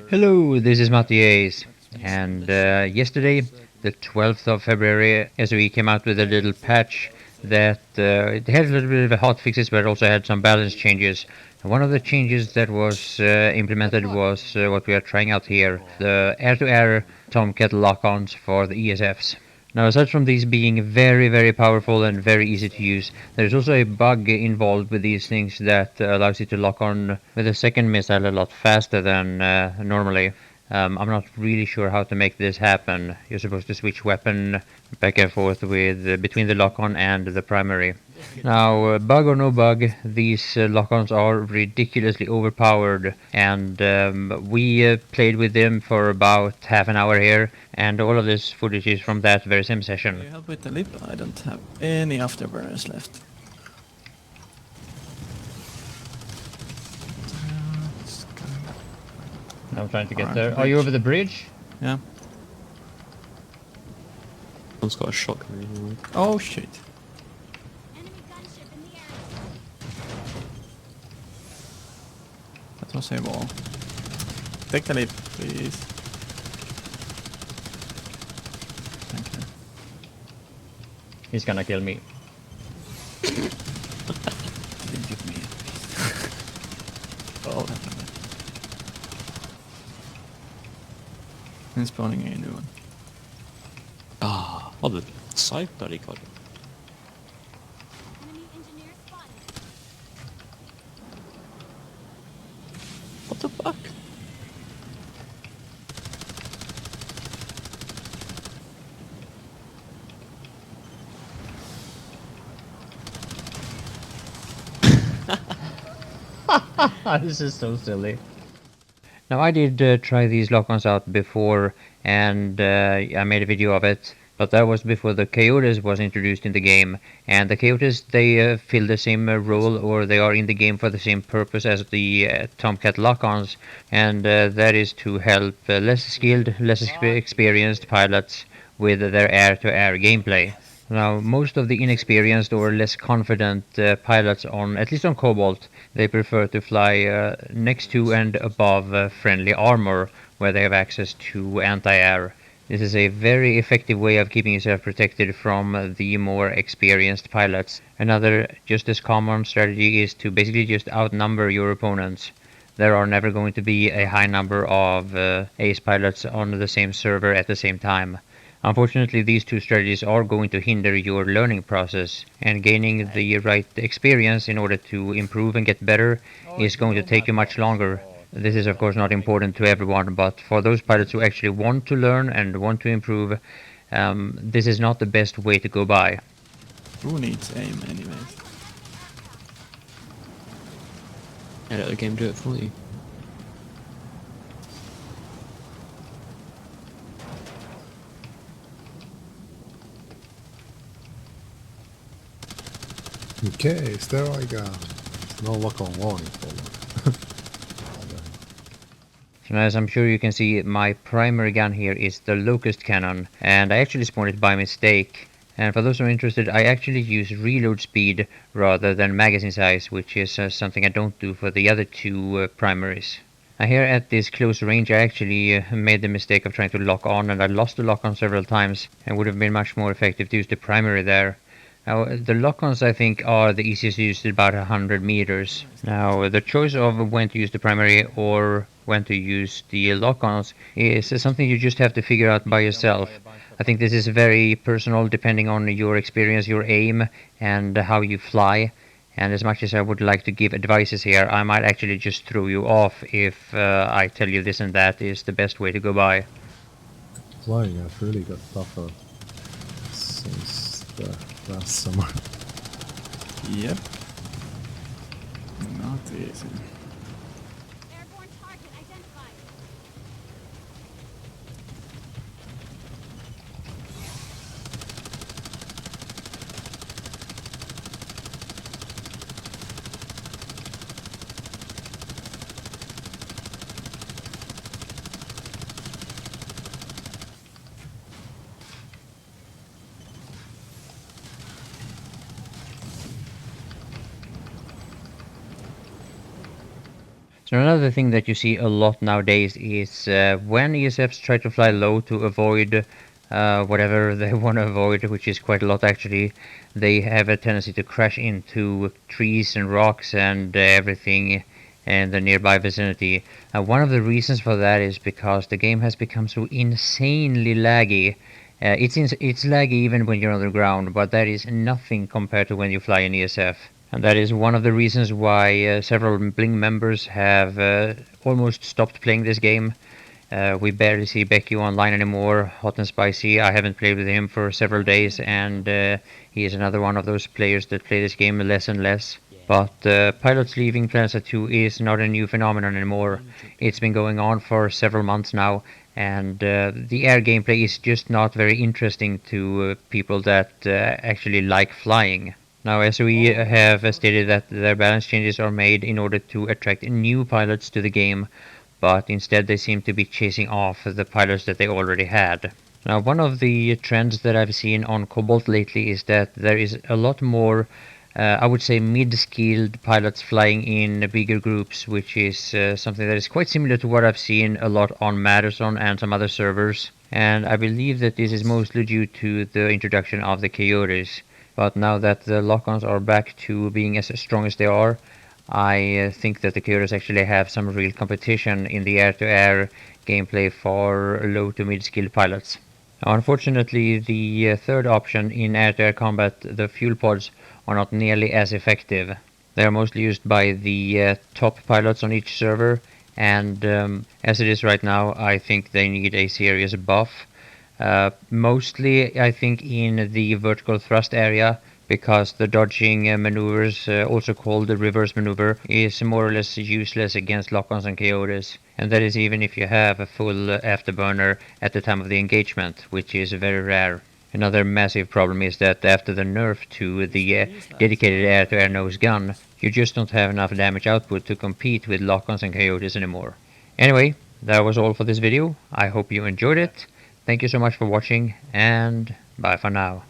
Hello, this is MattiAce, and yesterday, the 12th of February, SOE came out with a little patch that it had a little bit of hot fixes, but also had some balance changes. And one of the changes that was implemented was what we are trying out here, the air-to-air Tomcat lock-ons for the ESFs. Now, aside from these being very, very powerful and very easy to use, there's also a bug involved with these things that allows you to lock on with a second missile a lot faster than normally. I'm not really sure how to make this happen. You're supposed to switch weapon back and forth with between the lock-on and the primary. Now, bug or no bug, these lock-ons are ridiculously overpowered, and we played with them for about half an hour here, and all of this footage is from that very same session. Can you help with the lip? I don't have any afterburners left. I'm trying to get there. Are you over the bridge? Yeah. One's got a shotgun anyway. Oh shit. That was a wall. Take the lip, please. Thank you. He's gonna kill me. Didn't give me it, please. Oh, that's not bad. And spawning a new one. Ah, oh, the side buddy got it. What the fuck? This is so silly. Now, I did try these lock-ons out before, and I made a video of it, but that was before the Coyotes was introduced in the game. And the Coyotes, they fill the same role, or they are in the game for the same purpose as the Tomcat lock-ons, and that is to help less skilled, less experienced pilots with their air-to-air gameplay. Now, most of the inexperienced or less confident pilots on, at least on Cobalt, they prefer to fly next to and above friendly armor, where they have access to anti-air. This is a very effective way of keeping yourself protected from the more experienced pilots. Another just as common strategy is to basically just outnumber your opponents. There are never going to be a high number of ace pilots on the same server at the same time. Unfortunately, these two strategies are going to hinder your learning process, and gaining the right experience in order to improve and get better is going to take you much longer. This is of course not important to everyone, but for those pilots who actually want to learn and want to improve, this is not the best way to go by. Who needs aim anyways? Yeah, let the game do it for you. Okay, there I go. No lock on warning for them. So as I'm sure you can see, my primary gun here is the Locust Cannon, and I actually spawned it by mistake. And for those who are interested, I actually use reload speed rather than magazine size, which is something I don't do for the other two primaries. Now here at this close range, I actually made the mistake of trying to lock on, and I lost the lock on several times, and would have been much more effective to use the primary there. Now, the lock-ons, I think, are the easiest to use at about 100 meters. Now, the choice of when to use the primary or when to use the lock-ons is something you just have to figure out by yourself. I think this is very personal depending on your experience, your aim, and how you fly. And as much as I would like to give advices here, I might actually just throw you off if I tell you this and that is the best way to go by. Flying has really got tougher since the last summer. Yep. Not easy. Airborne target identified. So another thing that you see a lot nowadays is when ESFs try to fly low to avoid whatever they want to avoid, which is quite a lot actually, they have a tendency to crash into trees and rocks and everything in the nearby vicinity. One of the reasons for that is because the game has become so insanely laggy. It's laggy even when you're on the ground, but that is nothing compared to when you fly in ESF. And that is one of the reasons why several Bling members have almost stopped playing this game. We barely see Becky online anymore. Hot and Spicy, I haven't played with him for several days, and he is another one of those players that play this game less and less. But pilots leaving Planetside 2 is not a new phenomenon anymore. It's been going on for several months now, and the air gameplay is just not very interesting to people that actually like flying. Now, as we have stated that their balance changes are made in order to attract new pilots to the game, but instead they seem to be chasing off the pilots that they already had. Now, one of the trends that I've seen on Cobalt lately is that there is a lot more, I would say, mid-skilled pilots flying in bigger groups, which is something that is quite similar to what I've seen a lot on Madison and some other servers. And I believe that this is mostly due to the introduction of the Coyotes. But now that the lock-ons are back to being as strong as they are, I think that the Coyotes actually have some real competition in the air-to-air gameplay for low to mid-skilled pilots. Now, unfortunately, the third option in air-to-air combat, the fuel pods, are not nearly as effective. They are mostly used by the top pilots on each server, and as it is right now, I think they need a serious buff. Mostly, I think, in the vertical thrust area, because the dodging maneuvers, also called the reverse maneuver, is more or less useless against lock-ons and Coyotes. And that is even if you have a full afterburner at the time of the engagement, which is very rare. Another massive problem is that after the nerf to the dedicated air-to-air nose gun, you just don't have enough damage output to compete with lock-ons and Coyotes anymore. Anyway, that was all for this video. I hope you enjoyed it. Thank you so much for watching, and bye for now.